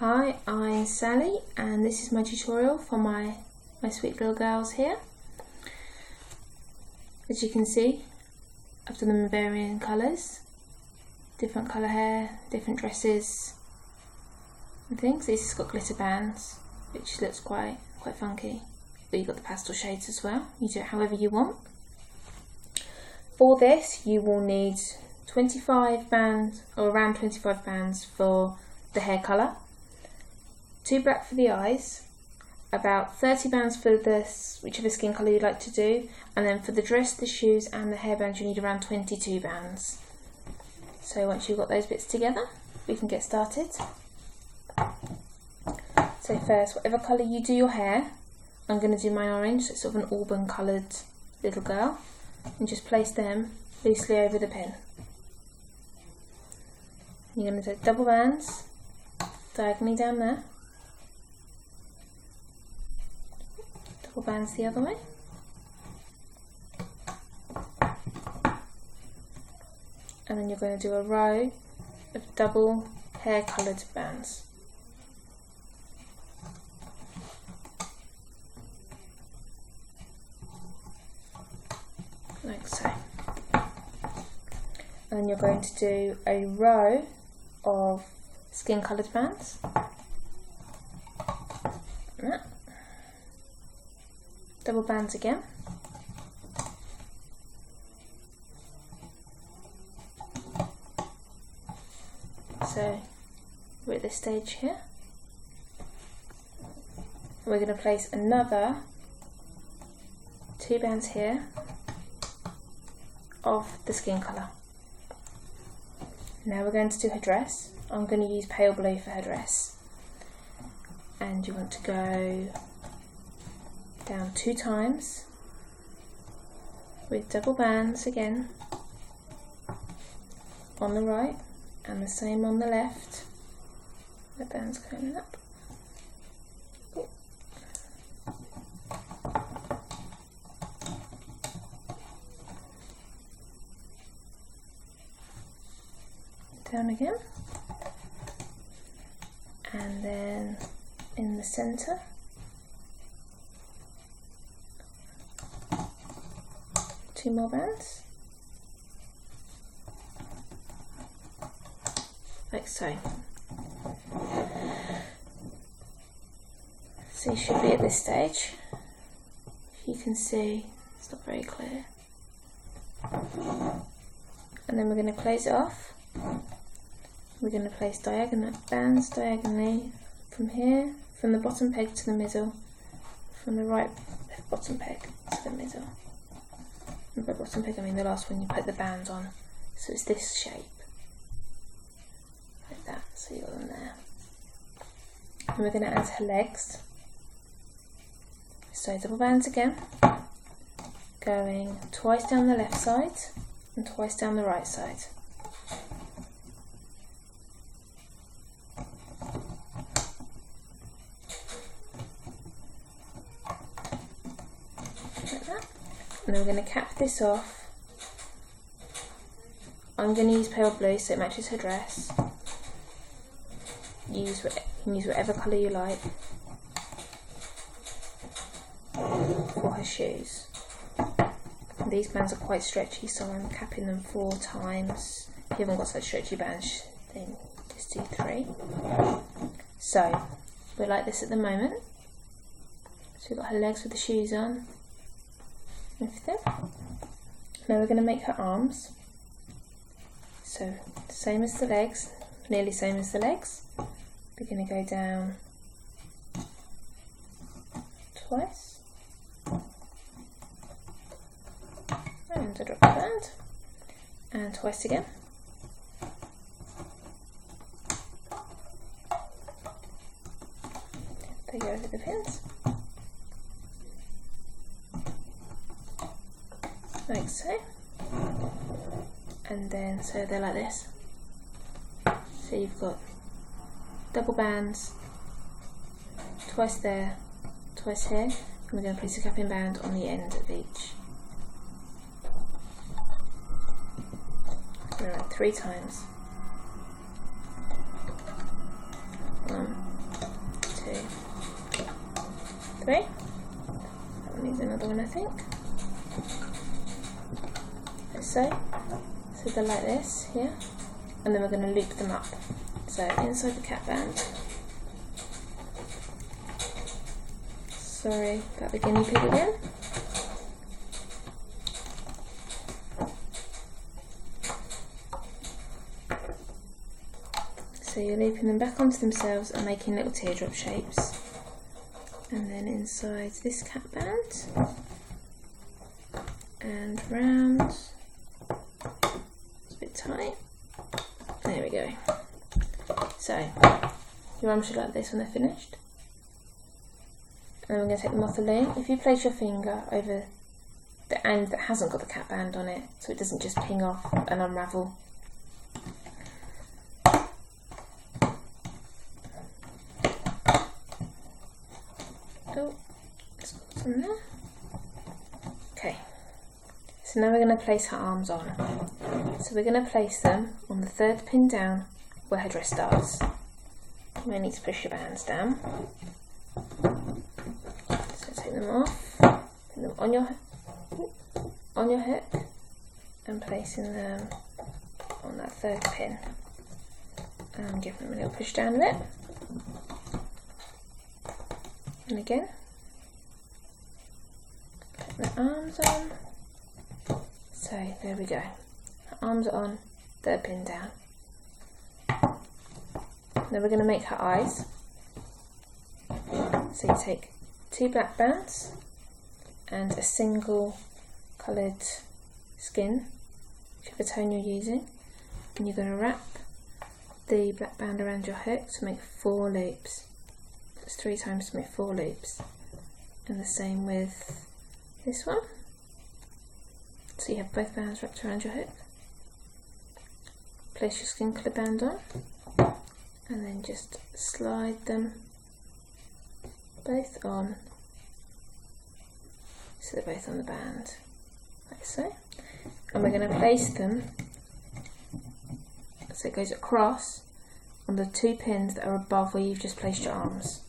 Hi, I'm Sally and this is my tutorial for my sweet little girls here. As you can see, I've done them in varying colours, different colour hair, different dresses and things. This has got glitter bands, which looks quite funky, but you've got the pastel shades as well. You do it however you want. For this you will need 25 bands, or around 25 bands for the hair colour, 2 black for the eyes, about 30 bands for this, whichever skin colour you'd like to do, and then for the dress, the shoes and the hairbands you need around 22 bands. So once you've got those bits together, we can get started. So first, whatever colour you do your hair, I'm going to do mine orange, so it's sort of an auburn coloured little girl, and just place them loosely over the pin. You're going to do double bands diagonally down there, double bands the other way, and then you're going to do a row of double hair coloured bands. Like so. And then you're going to do a row of skin coloured bands. Like that. Double bands again. So we're at this stage here. We're going to place another 2 bands here of the skin colour. Now we're going to do her dress. I'm going to use pale blue for her dress. And you want to go down 2 times with double bands again on the right and the same on the left. The bands coming up. Down again, and then in the centre, two more bands, like so. So you should be at this stage. If you can see, it's not very clear. And then we're going to close it off. We're going to place bands diagonally from here, from the bottom peg to the middle, from the right left bottom peg to the middle. And by bottom peg I mean the last one you put the bands on. So it's this shape, like that. So you've got them there. And we're going to add her legs. So double bands again, going twice down the left side and twice down the right side. And then we're going to cap this off. I'm going to use pale blue so it matches her dress. You can use whatever colour you like for her shoes. And these bands are quite stretchy, so I'm capping them 4 times. If you haven't got such stretchy bands, then just do 3. So we're like this at the moment. So we've got her legs with the shoes on. Everything. Now we're going to make her arms. So same as the legs, nearly same as the legs. We're going to go down twice and a drop the band, and twice again. They go over the pins. Like so, and then so they're like this. So you've got double bands, twice there, twice here, and we're going to place a capping band on the end of each. Like 3 times. 1, 3. That one needs another one, I think. Like so. So they're like this, here. And then we're going to loop them up. So inside the cap band. Sorry about the guinea pig again. So you're looping them back onto themselves and making little teardrop shapes. And then inside this cap band and round. It's a bit tight. There we go. So your arms should look like this when they're finished. And then we're going to take them off the loom. If you place your finger over the end that hasn't got the cap band on it, so it doesn't just ping off and unravel. Oh, let's put some there. Okay, so now we're going to place her arms on. So we're going to place them on the 3rd pin down where her dress starts. You may need to push your bands down. So take them off, put them on your hook and placing them on that 3rd pin. And give them a little push down a bit. And again, put the arms on. So there we go. Her arms are on, 3rd pin down. Now we're going to make her eyes. So you take 2 black bands and a single coloured skin, whichever tone you're using, and you're going to wrap the black band around your hook to make 4 loops. It's 3 times to make 4 loops, and the same with this one. So you have both bands wrapped around your hook. Place your skin coloured band on, and then just slide them both on, so they're both on the band, like so. And we're going to place them so it goes across on the 2 pins that are above where you've just placed your arms.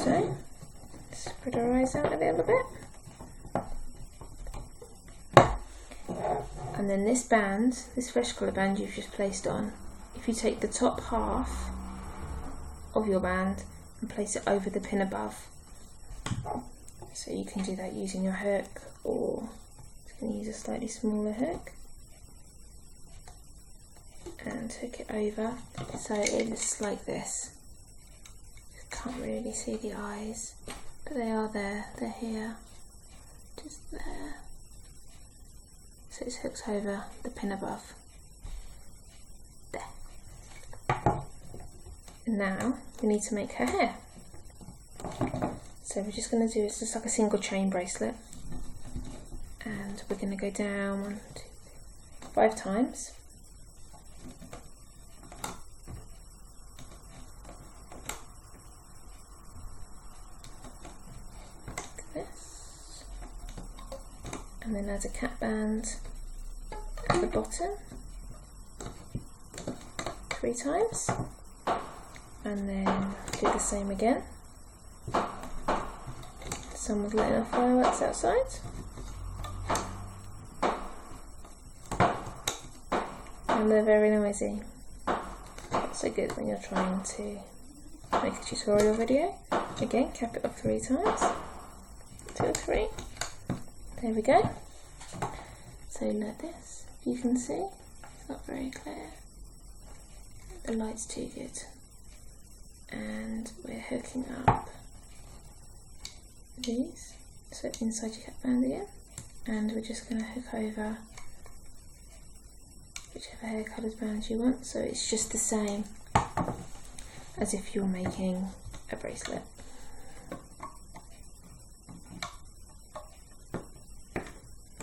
So, spread our eyes out a little bit. And then this band, this fresh colour band you've just placed on, if you take the top half of your band and place it over the pin above. So you can do that using your hook, or you can use a slightly smaller hook and hook it over so it looks like this. You can't really see the eyes, but they are there, they're here, just there. So it's hooked over the pin above. There. And now we need to make her hair. So we're just going to do, it's just like a single chain bracelet. And we're going to go down 1, 2, 3, 5 times. Like this. And then add a cap band at the bottom 3 times, and then do the same again. Someone's letting off fireworks outside. And they're very noisy. Not so good when you're trying to make a tutorial video. Again, cap it off 3 times. 2 or 3. There we go. So like this, you can see, it's not very clear. The light's too good. And we're hooking up these, so inside your cap band again. And we're just going to hook over whichever hair coloured band you want, so it's just the same as if you're making a bracelet.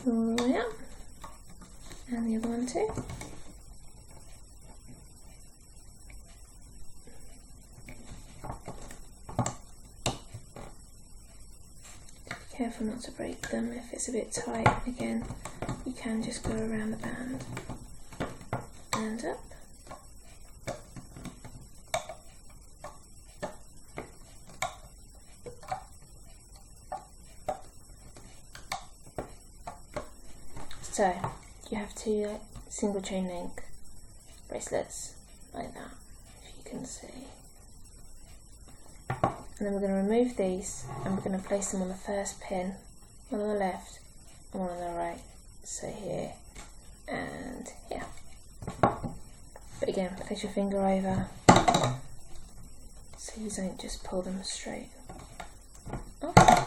All the way up, and the other one too. Be careful not to break them. If it's a bit tight, again, you can just go around the band band up. So you have two single chain link bracelets like that, if you can see. And then we're going to remove these and we're going to place them on the first pin, one on the left and one on the right. So here and here. But again, place your finger over so you don't just pull them straight off.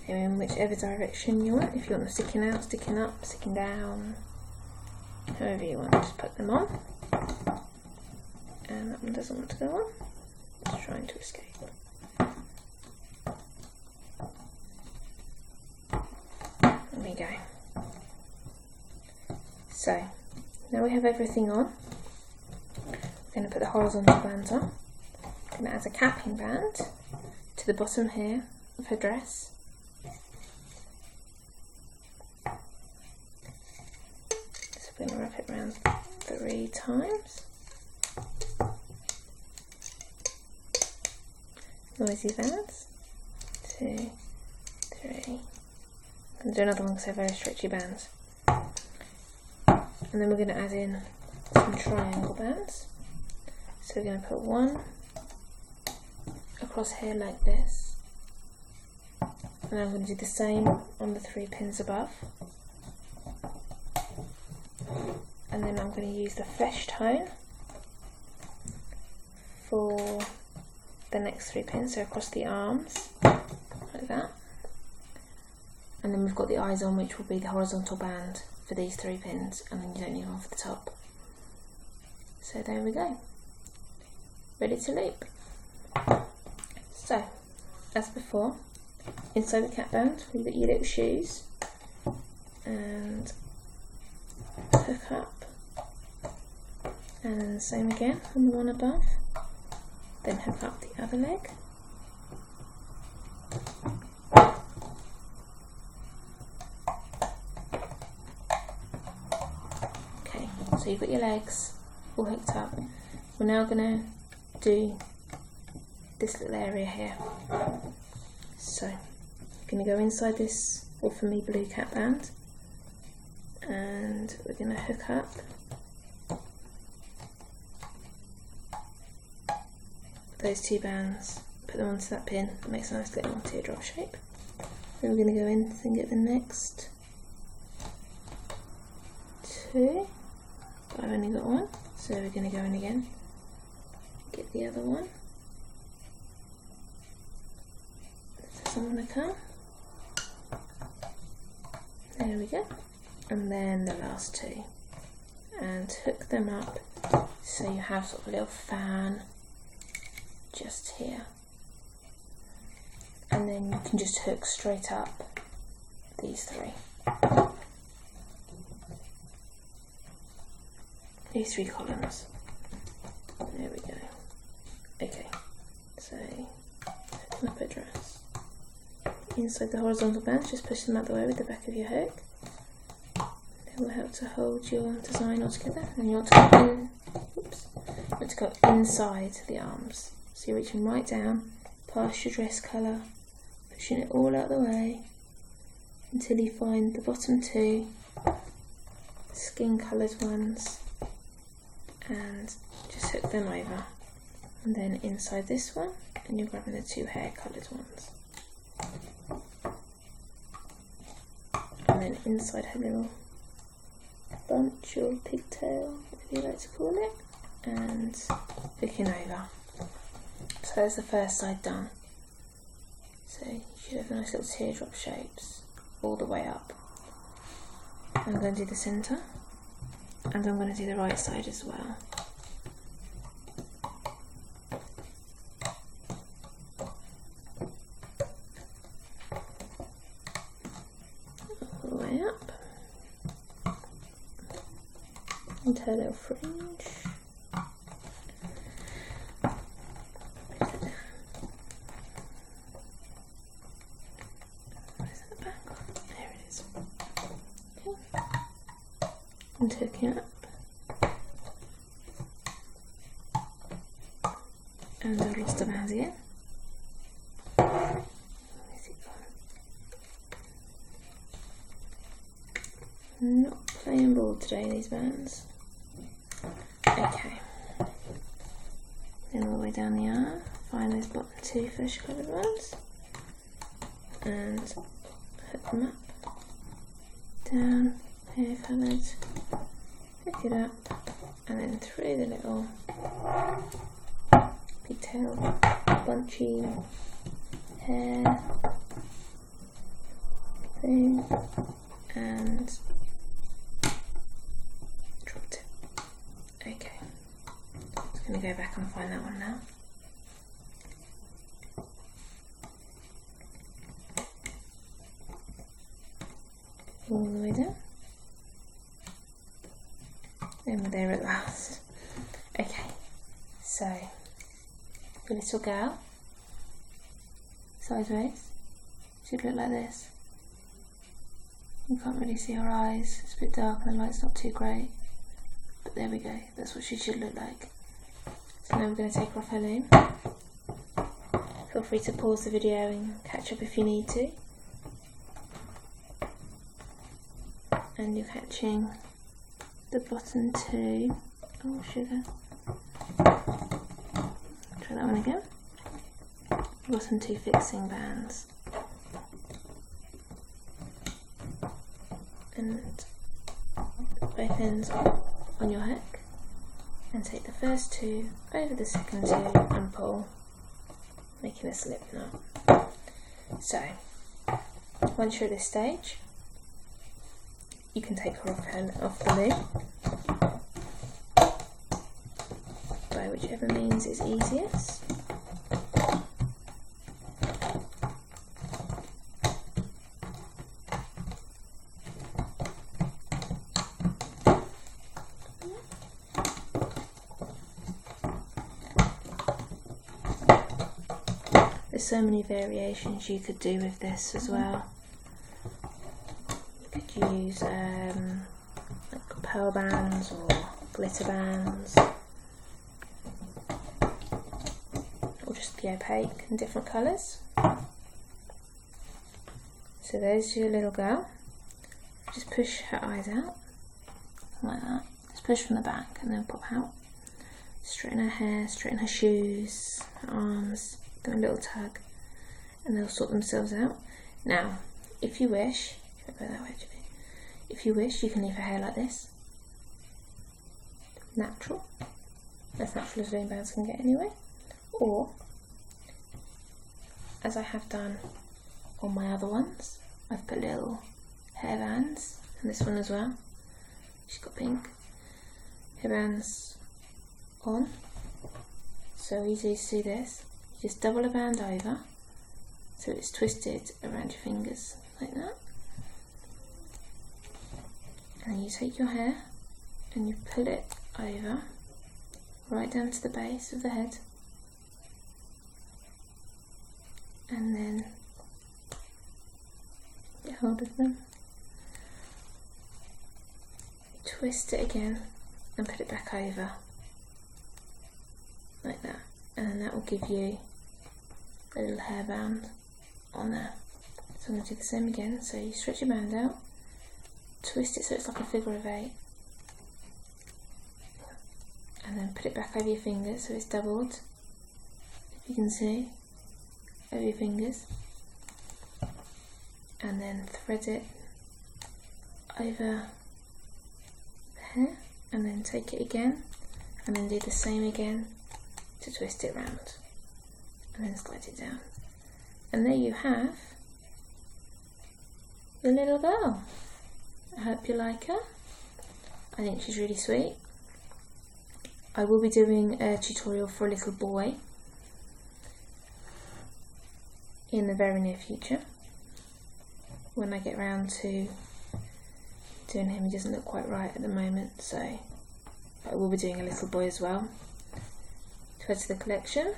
In whichever direction you want, if you want them sticking out, sticking up, sticking down, however you want, just put them on. And that one doesn't want to go on, it's trying to escape. There we go. So, now we have everything on, we're going to put the horizontal bands on. I'm going to add a capping band to the bottom here of her dress. We're going to wrap it around 3 times. Noisy bands. 2, 3. I'm going to do another one because they're very stretchy bands. And then we're going to add in some triangle bands. So we're going to put one across here like this. And I'm going to do the same on the 3 pins above. And then I'm going to use the flesh tone for the next 3 pins, so across the arms, like that. And then we've got the eyes on, which will be the horizontal band for these 3 pins, and then you don't need one for the top. So there we go, ready to loop. So, as before, inside the cap band, we've got your little shoes, and hook up. And then the same again on the one above, then hook up the other leg. Okay, so you've got your legs all hooked up. We're now going to do this little area here. So, I'm going to go inside this, or for me, blue cap band, and we're going to hook up those 2 bands, put them onto that pin, that makes a nice little teardrop shape. Then we're going to go in and get the next 2, but I've only got 1, so we're going to go in again, get the other one, doesn't want to come, there we go, and then the last 2, and hook them up so you have sort of a little fan just here, and then you can just hook straight up these 3 columns. There we go. Okay, so hooking up a dress inside the horizontal bands, just push them out the way with the back of your hook. It will help to hold your design all together, and you want to go in, oops, you want to go inside the arms. So you're reaching right down, past your dress colour, pushing it all out the way until you find the bottom 2 skin coloured ones, and just hook them over. And then inside this one, and you're grabbing the 2 hair coloured ones. And then inside her little bunch or pigtail, whatever you like to call it, and hooking over. So there's the first side done. So you should have nice little teardrop shapes all the way up. I'm going to do the centre, and I'm going to do the right side as well. All the way up. And her little fringe. and tuck it up. And I've lost the bands again. Where's it gone? Not playing ball today, these bands. Okay. Then all the way down the arm, find those bottom two fish coloured ones and hook them up. Down, hair coloured, hook it up, and then through the little pigtail, bunchy hair thing, and dropped it. Okay. I'm going to go back and find that one now. All the way down. And we're there at last. Okay, so the little girl, sideways, should look like this. You can't really see her eyes, it's a bit dark and the light's not too great. But there we go, that's what she should look like. So now we're going to take her off her loom. Feel free to pause the video and catch up if you need to. And you're catching the bottom two. Oh, sugar. Try that one again. Bottom two fixing bands. And both ends on your hook. And take the first two over the second two and pull, making a slip knot. So, once you're at this stage, you can take her off the loom by whichever means is easiest. There's so many variations you could do with this as well. You could use like pearl bands or glitter bands, or just the opaque in different colours. So there's your little girl. Just push her eyes out, like that. Just push from the back and then pop out. Straighten her hair, straighten her shoes, her arms. A little tug, and they'll sort themselves out. Now, if you wish, go that way actually. If you wish, you can leave her hair like this, natural, as natural as loom bands can get anyway. Or, as I have done on my other ones, I've put little hair bands, and this one as well. She's got pink hair bands on, so easy to see this. Just double a band over so it's twisted around your fingers like that, and then you take your hair and you pull it over right down to the base of the head, and then get hold of them, twist it again and put it back over like that, and then that will give you a little hairband on there. So I'm going to do the same again. So you stretch your band out, twist it so it's like a figure of 8, and then put it back over your fingers so it's doubled, if you can see, over your fingers, and then thread it over the hair, and then take it again, and then do the same again to twist it round, and then slide it down. And there you have the little girl. I hope you like her. I think she's really sweet. I will be doing a tutorial for a little boy in the very near future. When I get round to doing him, he doesn't look quite right at the moment, so I will be doing a little boy as well to add to the collection.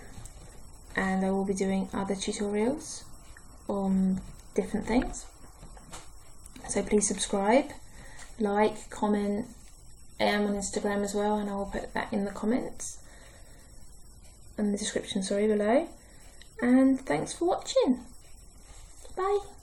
And I will be doing other tutorials on different things. So please subscribe, like, comment, I am on Instagram as well, and I will put that in the comments and the description, sorry, below. And thanks for watching. Bye.